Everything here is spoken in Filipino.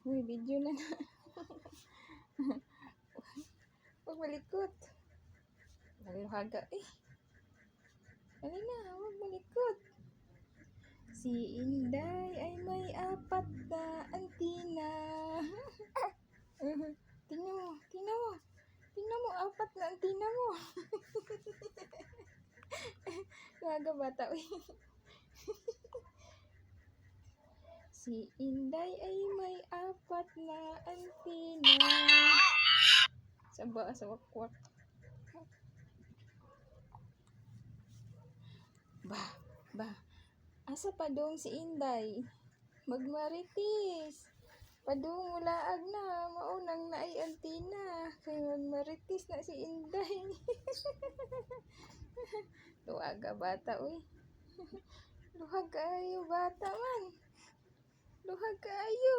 Uy, video na na. Huwag malikot. Nalihaga. Dali na, huwag malikot. Si Inday ay may 4 na antina. Tingnan mo, tingnan mo. Tingnan mo, 4 na antina mo. Laga bata, uy. Si Inday ay may 4 na antina. Saba, sa wakwak. Ba. Asa pa dong si Inday? Magmaritis. Padung ulaag na, maunang na ay antina. Kaya magmaritis na si Inday. Luhaga bata, uy. Luhag kayo bata man. Luhag kayo.